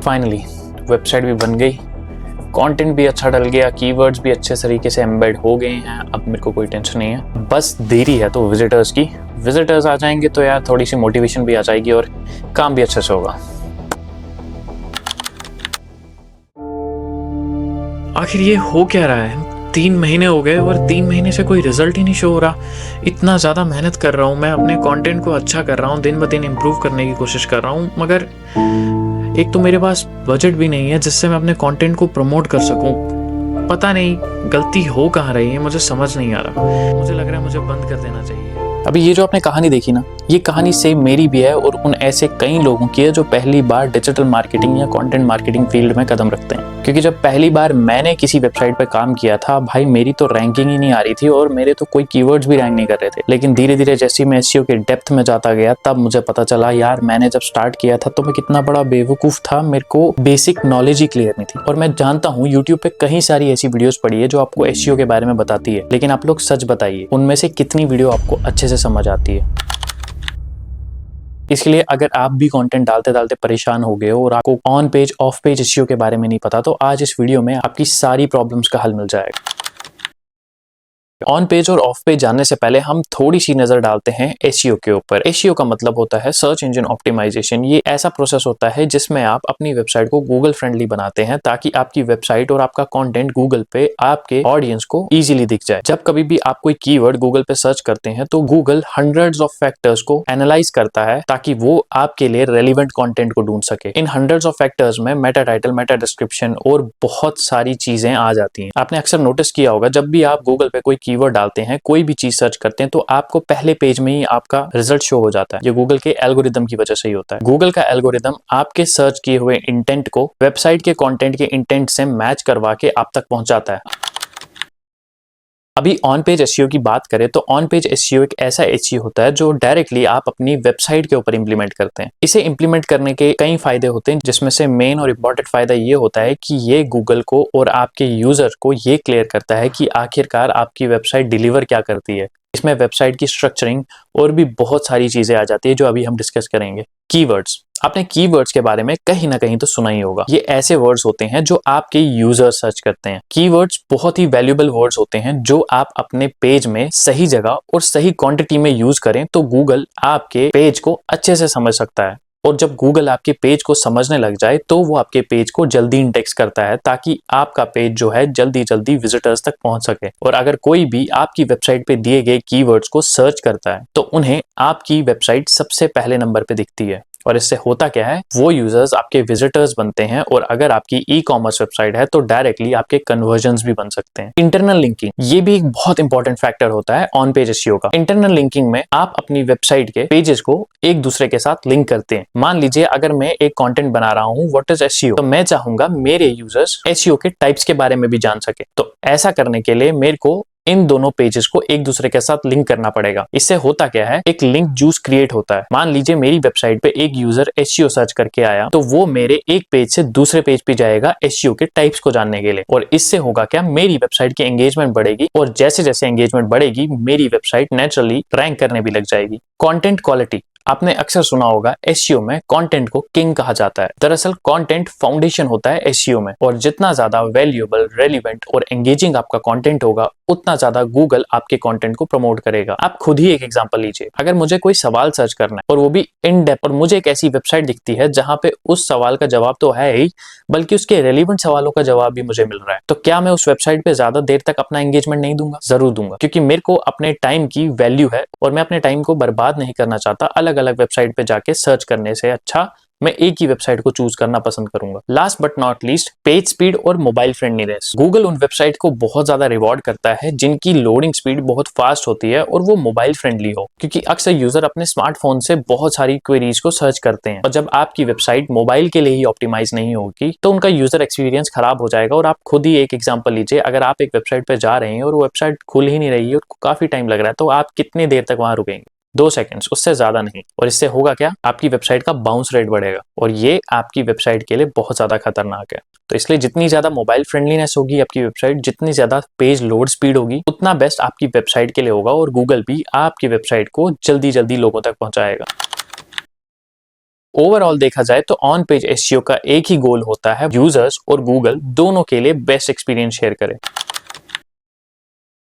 Finally website भी बन गई, कंटेंट भी अच्छा डल गया, कीवर्ड्स भी अच्छे तरीके से एम्बेड हो गए हैं। अब मेरे को कोई टेंशन नहीं है, बस देरी है तो विजिटर्स की। विजिटर्स आ जाएंगे तो यार थोड़ी सी मोटिवेशन भी आ जाएगी और काम भी अच्छे से होगा। आखिर ये हो क्या रहा है? 3 महीने हो गए और 3 महीने से कोई रिजल्ट ही नहीं शो हो रहा। इतना ज़्यादा मेहनत कर रहा हूँ मैं, अपने कंटेंट को अच्छा कर रहा हूँ, दिन ब दिन इम्प्रूव करने की कोशिश कर रहा हूँ, मगर एक तो मेरे पास बजट भी नहीं है जिससे मैं अपने कंटेंट को प्रमोट कर सकूँ। पता नहीं गलती हो कहाँ रही है, मुझे समझ नहीं आ रहा। मुझे लग रहा है मुझे बंद कर देना चाहिए। अभी ये जो आपने कहानी देखी ना, ये कहानी सेम मेरी भी है और उन ऐसे कई लोगों की है जो पहली बार डिजिटल मार्केटिंग या कंटेंट मार्केटिंग फील्ड में कदम रखते हैं। क्योंकि जब पहली बार मैंने किसी वेबसाइट पर काम किया था, भाई मेरी तो रैंकिंग ही नहीं आ रही थी और मेरे तो कोई कीवर्ड्स भी रैंक नहीं कर रहे थे। लेकिन धीरे धीरे जैसे मैं एसईओ के डेप्थ में जाता गया, तब मुझे पता चला यार मैंने जब स्टार्ट किया था तो मैं कितना बड़ा बेवकूफ था, मेरे को बेसिक नॉलेज ही क्लियर नहीं थी। और मैं जानता हूँ यूट्यूब पे कई सारी ऐसी वीडियोस पड़ी है जो आपको एसईओ के बारे में बताती है, लेकिन आप लोग सच बताइए उनमें से कितनी वीडियो आपको अच्छे से समझ आती है। इसलिए अगर आप भी कंटेंट डालते डालते परेशान हो गए हो और आपको on page of page SEO के बारे में नहीं पता, तो आज इस वीडियो में आपकी सारी प्रॉब्लम्स का हल मिल जाएगा। ऑन पेज और ऑफ पेज जानने से पहले हम थोड़ी सी नजर डालते हैं एसईओ के ऊपर। एसईओ का मतलब होता है सर्च इंजन ऑप्टिमाइजेशन। ये ऐसा प्रोसेस होता है जिसमें आप अपनी वेबसाइट को गूगल फ्रेंडली बनाते हैं ताकि आपकी वेबसाइट और आपका कंटेंट गूगल पे आपके ऑडियंस को इजीली दिख जाए। जब कभी भी आप कोई कीवर्ड गूगल पे सर्च करते हैं तो गूगल हंड्रेड्स ऑफ फैक्टर्स को एनालाइज करता है ताकि वो आपके लिए रेलिवेंट कंटेंट को ढूंढ सके। इन हंड्रेड्स ऑफ फैक्टर्स में मेटा टाइटल, मेटा डिस्क्रिप्शन और बहुत सारी चीजें आ जाती हैं। आपने अक्सर नोटिस किया होगा जब भी आप गूगल पे कोई कीवर्ड डालते हैं, कोई भी चीज सर्च करते हैं, तो आपको पहले पेज में ही आपका रिजल्ट शो हो जाता है। ये गूगल के एल्गोरिदम की वजह से ही होता है। गूगल का एल्गोरिदम आपके सर्च किए हुए इंटेंट को वेबसाइट के कंटेंट के इंटेंट से मैच करवा के आप तक पहुंचाता है। अभी ऑन पेज एसईओ की बात करें तो ऑन पेज एसईओ एक ऐसा एसईओ होता है जो डायरेक्टली आप अपनी वेबसाइट के ऊपर इंप्लीमेंट करते हैं। इसे इंप्लीमेंट करने के कई फायदे होते हैं, जिसमें से मेन और इंपॉर्टेंट फायदा ये होता है कि ये गूगल को और आपके यूजर को ये क्लियर करता है कि आखिरकार आपकी वेबसाइट डिलीवर क्या करती है। इसमें वेबसाइट की स्ट्रक्चरिंग और भी बहुत सारी चीजें आ जाती है जो अभी हम डिस्कस करेंगे। कीवर्ड्स, आपने कीवर्ड्स के बारे में कहीं ना कहीं तो सुना ही होगा। ये ऐसे वर्ड्स होते हैं जो आपके यूजर सर्च करते हैं। कीवर्ड्स बहुत ही वैल्यूएबल वर्ड्स होते हैं जो आप अपने पेज में सही जगह और सही क्वांटिटी में यूज करें तो गूगल आपके पेज को अच्छे से समझ सकता है। और जब गूगल आपके पेज को समझने लग जाए तो वो आपके पेज को जल्दी इंडेक्स करता है ताकि आपका पेज जो है जल्दी जल्दी विजिटर्स तक पहुंच सके। और अगर कोई भी आपकी वेबसाइट पे दिए गए कीवर्ड्स को सर्च करता है तो उन्हें आपकी वेबसाइट सबसे पहले नंबर पे दिखती है। और इससे होता क्या है, वो यूजर्स आपके विजिटर्स बनते हैं और अगर आपकी ई कॉमर्स वेबसाइट है तो डायरेक्टली आपके कन्वर्जन्स भी बन सकते हैं। इंटरनल लिंकिंग, ये भी एक बहुत इंपॉर्टेंट फैक्टर होता है ऑन पेज एसईओ का। इंटरनल लिंकिंग में आप अपनी वेबसाइट के पेजेस को एक दूसरे के साथ लिंक करते हैं। मान लीजिए अगर मैं एक कंटेंट बना रहा हूँ व्हाट इज एसईओ, तो मैं चाहूंगा मेरे यूजर्स एसईओ के टाइप्स के बारे में भी जान सके। तो ऐसा करने के लिए मेरे को इन दोनों पेजेस को एक दूसरे के साथ लिंक करना पड़ेगा। इससे होता क्या है, एक लिंक जूस क्रिएट होता है। मान लीजिए मेरी वेबसाइट पे एक यूजर एसईओ सर्च करके आया तो वो मेरे एक पेज से दूसरे पेज पे जाएगा एसईओ के टाइप्स को जानने के लिए। और इससे होगा क्या, मेरी वेबसाइट की एंगेजमेंट बढ़ेगी और जैसे जैसे एंगेजमेंट बढ़ेगी मेरी वेबसाइट नेचुरली रैंक करने भी लग जाएगी। कंटेंट क्वालिटी, आपने अक्सर सुना होगा एसईओ में कंटेंट को किंग कहा जाता है। दरअसल कंटेंट फाउंडेशन होता है एसईओ में, और जितना ज्यादा वैल्यूएबल, रेलिवेंट और एंगेजिंग आपका कंटेंट होगा उतना ज्यादा गूगल आपके कंटेंट को प्रमोट करेगा। आप खुद ही एक एग्जांपल लीजिए, अगर मुझे कोई सवाल सर्च करना है और वो भी इन डेप्थ, और मुझे एक ऐसी वेबसाइट दिखती है जहां पे उस सवाल का जवाब तो है ही बल्कि उसके रेलिवेंट सवालों का जवाब भी मुझे मिल रहा है, तो क्या मैं उस वेबसाइट पे ज्यादा देर तक अपना एंगेजमेंट नहीं दूंगा? जरूर दूंगा, क्योंकि मेरे को अपने टाइम की वैल्यू है और मैं अपने टाइम को बर्बाद नहीं करना चाहता अलग अलग वेबसाइट पे जाके सर्च करने से। अच्छा, मैं एक ही वेबसाइट को चूज करना पसंद करूंगा। Last but not least, page speed और मोबाइल फ्रेंडलीनेस। गूगल उन वेबसाइट को बहुत ज्यादा रिवॉर्ड करता है जिनकी लोडिंग स्पीड बहुत फास्ट होती है और वो मोबाइल फ्रेंडली हो, क्योंकि अक्सर यूजर अपने स्मार्टफोन से बहुत सारी क्वेरीज को सर्च करते हैं और जब आपकी वेबसाइट मोबाइल के लिए ही ऑप्टिमाइज नहीं होगी तो उनका यूजर एक्सपीरियंस खराब हो जाएगा। और आप खुद ही एक एग्जांपल लीजिए, अगर आप एक वेबसाइट पे जा रहे हैं और वो वेबसाइट खुल ही नहीं रही है और काफी टाइम लग रहा है तो आप कितनी देर तक वहां रुकेंगे? 2 सेकंड्स, उससे ज्यादा नहीं। और इससे होगा क्या, आपकी वेबसाइट का बाउंस रेट बढ़ेगा और ये आपकी वेबसाइट के लिए बहुत ज्यादा खतरनाक है। तो इसलिए जितनी ज्यादा मोबाइल फ्रेंडलीनेस होगी आपकी वेबसाइट, जितनी ज्यादा पेज लोड स्पीड होगी, उतना बेस्ट आपकी वेबसाइट के लिए होगा और गूगल भी आपकी वेबसाइट को जल्दी जल्दी लोगों तक पहुंचाएगा। ओवरऑल देखा जाए तो ऑन पेज एसईओ का एक ही गोल होता है, यूजर्स और गूगल दोनों के लिए बेस्ट एक्सपीरियंस शेयर करें।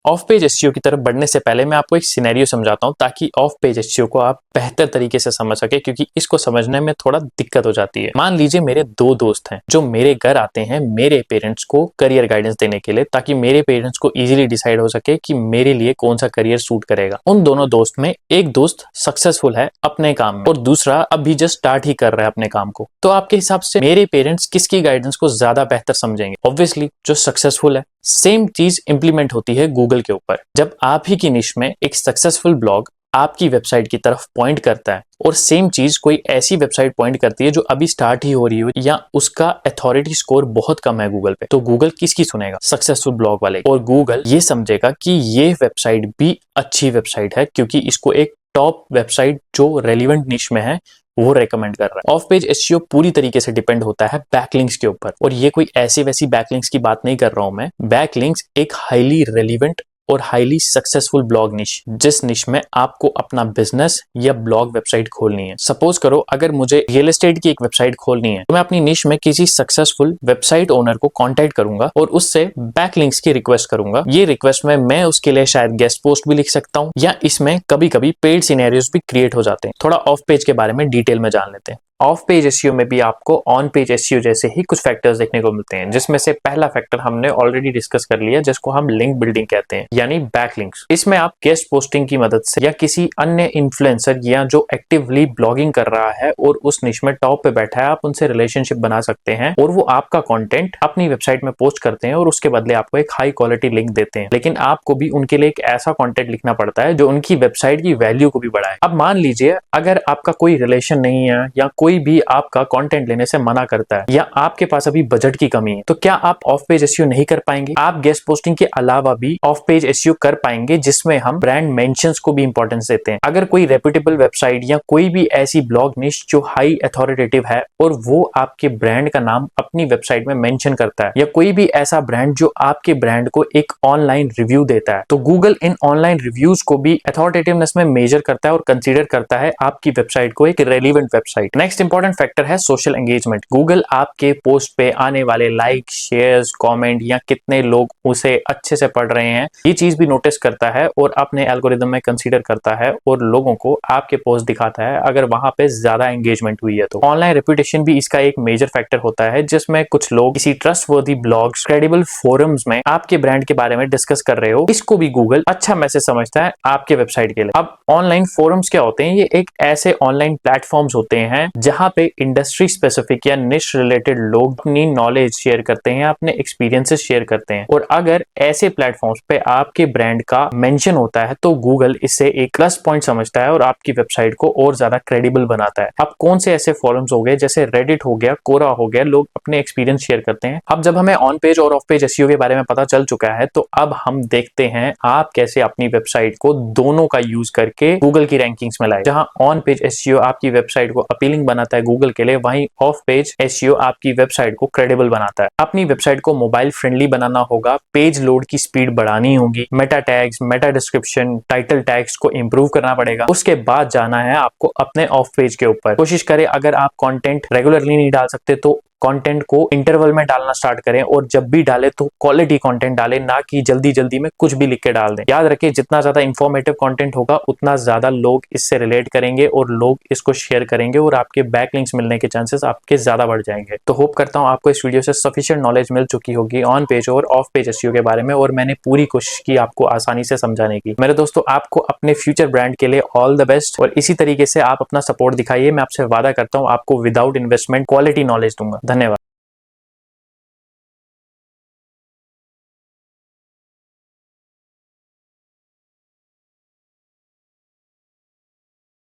ऑफ पेज एसईओ की तरफ बढ़ने से पहले मैं आपको एक सिनेरियो समझाता हूं ताकि ऑफ पेज एसईओ को आप बेहतर तरीके से समझ सके, क्योंकि इसको समझने में थोड़ा दिक्कत हो जाती है। मान लीजिए मेरे दो दोस्त हैं जो मेरे घर आते हैं मेरे पेरेंट्स को करियर गाइडेंस देने के लिए, ताकि मेरे पेरेंट्स को इजीली डिसाइड हो सके कि मेरे लिए कौन सा करियर सूट करेगा। उन दोनों दोस्त में एक दोस्त सक्सेसफुल है अपने काम में और दूसरा अभी जस्ट स्टार्ट ही कर रहा है अपने काम को। तो आपके हिसाब से मेरे पेरेंट्स किसकी गाइडेंस को ज्यादा बेहतर समझेंगे? ऑब्वियसली जो सक्सेसफुल है। सेम चीज इंप्लीमेंट होती है गूगल के ऊपर। जब आप ही की निश में एक सक्सेसफुल ब्लॉग आपकी वेबसाइट की तरफ पॉइंट करता है और सेम चीज कोई ऐसी वेबसाइट पॉइंट करती है जो अभी स्टार्ट ही हो रही हो या उसका अथॉरिटी स्कोर बहुत कम है गूगल पे, तो गूगल किसकी सुनेगा? सक्सेसफुल ब्लॉग वाले। और गूगल ये समझेगा कि ये वेबसाइट भी अच्छी वेबसाइट है क्योंकि इसको एक टॉप वेबसाइट जो रेलिवेंट निश में है वो रेकमेंड कर रहा है। ऑफ पेज एसईओ पूरी तरीके से डिपेंड होता है बैकलिंक्स के ऊपर, और ये कोई ऐसी वैसी बैकलिंक्स की बात नहीं कर रहा हूं मैं। बैकलिंक्स एक हाईली रेलिवेंट और हाईली सक्सेसफुल ब्लॉग निश, जिस निश में आपको अपना बिजनेस या ब्लॉग वेबसाइट खोलनी है। सपोज करो अगर मुझे रियल एस्टेट की एक वेबसाइट खोलनी है तो मैं अपनी निश में किसी सक्सेसफुल वेबसाइट ओनर को कांटेक्ट करूंगा और उससे बैकलिंक्स की रिक्वेस्ट करूंगा। ये रिक्वेस्ट में मैं उसके लिए शायद गेस्ट पोस्ट भी लिख सकता हूँ या इसमें कभी कभी पेड सिनेरियोस भी क्रिएट हो जाते हैं। थोड़ा ऑफ पेज के बारे में डिटेल में जान लेते हैं। ऑफ पेज एसईओ में भी आपको ऑन पेज एसईओ जैसे ही कुछ फैक्टर्स देखने को मिलते हैं, जिसमें से पहला फैक्टर हमने ऑलरेडी डिस्कस कर लिया, जिसको हम लिंक बिल्डिंग कहते हैं, यानी बैकलिंक्स। इसमें आप गेस्ट पोस्टिंग की मदद से या किसी अन्य इन्फ्लुएंसर या जो एक्टिवली ब्लॉगिंग कर रहा है और उस निश में टॉप पे बैठा है, आप उनसे रिलेशनशिप बना सकते हैं और वो आपका कंटेंट अपनी वेबसाइट में पोस्ट करते हैं और उसके बदले आपको एक हाई क्वालिटी लिंक देते हैं। लेकिन आपको भी उनके लिए एक ऐसा कंटेंट लिखना पड़ता है जो उनकी वेबसाइट की वैल्यू को भी बढ़ाए। अब मान लीजिए अगर आपका कोई रिलेशन नहीं है या कोई भी आपका कंटेंट लेने से मना करता है या आपके पास अभी बजट की कमी है, तो क्या आप ऑफ पेज एसईओ नहीं कर पाएंगे? आप गेस्ट पोस्टिंग के अलावा भी ऑफ पेज एसईओ कर पाएंगे, जिसमें हम ब्रांड मेंशंस को भी इंपॉर्टेंस देते हैं। अगर कोई रेप्यूटेबल वेबसाइट या कोई भी ऐसी ब्लॉग निश जो हाई अथॉरिटेटिव है और वो आपके ब्रांड का नाम अपनी वेबसाइट में मेंशन करता है, या कोई भी ऐसा ब्रांड जो आपके ब्रांड को एक ऑनलाइन रिव्यू देता है, तो गूगल इन ऑनलाइन रिव्यूज को भी अथॉरिटेटिवनेस में मेजर करता है और कंसीडर करता है आपकी वेबसाइट को एक relevant website. Next important factor है सोशल एंगेजमेंट। गूगल आपके पोस्ट पे आने वाले लाइक, शेयर्स, कमेंट या कितने लोग उसे अच्छे से पढ़ रहे हैं, ये चीज भी नोटिस करता है और अपने एल्गोरिदम में कंसीडर करता है और लोगों को आपके पोस्ट दिखाता है अगर वहां पे ज्यादा एंगेजमेंट हुई है तो। ऑनलाइन रेपुटेशन भी इसका एक मेजर फैक्टर होता है, जिसमें कुछ लोग किसी ट्रस्टवर्दी ब्लॉग्स, क्रेडिबल फोरम्स में आपके ब्रांड के बारे में डिस्कस कर रहे हो, इसको भी गूगल अच्छा मैसेज समझता है आपके वेबसाइट के लिए। अब ऑनलाइन फोरम्स क्या होते हैं? ये एक ऐसे ऑनलाइन प्लेटफॉर्म्स होते हैं जहां पे इंडस्ट्री स्पेसिफिक या निश रिलेटेड लोग अपनी नॉलेज शेयर करते हैं, अपने एक्सपीरियंसेस शेयर करते हैं, और अगर ऐसे प्लेटफॉर्म्स पे आपके ब्रांड का मेंशन होता है तो गूगल इसे एक प्लस पॉइंट समझता है और आपकी वेबसाइट को और ज्यादा क्रेडिबल बनाता है। अब कौन से ऐसे फोरम्स हो गए जैसे रेडिट हो गया, कोरा हो गया, लोग अपने एक्सपीरियंस शेयर करते हैं। अब जब हमें ऑन पेज और ऑफ पेज एसईओ के बारे में पता चल चुका है तो अब हम देखते हैं आप कैसे अपनी वेबसाइट को दोनों का यूज करके गूगल की रैंकिंग्स में लाए। जहां ऑन पेज एसईओ आपकी वेबसाइट को अपीलिंग बनाता है गूगल के लिए, वहीं ऑफ पेज एसईओ आपकी वेबसाइट को क्रेडिबल बनाता है। अपनी वेबसाइट को मोबाइल फ्रेंडली बनाना होगा, पेज लोड की स्पीड बढ़ानी होगी, Meta tags, Meta description, title tags को इंप्रूव करना पड़ेगा। उसके बाद जाना है आपको अपने ऑफ पेज के ऊपर। कोशिश करें अगर आप कंटेंट रेगुलरली नहीं डाल सकते तो कंटेंट को इंटरवल में डालना स्टार्ट करें, और जब भी डालें तो क्वालिटी कंटेंट डालें, ना कि जल्दी जल्दी में कुछ भी लिख के डाल दें। याद रखें जितना ज्यादा इंफॉर्मेटिव कंटेंट होगा उतना ज्यादा लोग इससे रिलेट करेंगे और लोग इसको शेयर करेंगे और आपके बैकलिंक्स मिलने के चांसेस आपके ज्यादा बढ़ जाएंगे। तो होप करता हूं आपको इस वीडियो से सफिशिएंट नॉलेज मिल चुकी होगी ऑन पेज और ऑफ पेज एसईओ के बारे में, और मैंने पूरी कोशिश की आपको आसानी से समझाने की। मेरे दोस्तों, आपको अपने फ्यूचर ब्रांड के लिए ऑल द बेस्ट, और इसी तरीके से आप अपना सपोर्ट दिखाइए। मैं आपसे वादा करता हूं आपको विदाउट इन्वेस्टमेंट क्वालिटी नॉलेज दूंगा। धन्यवाद।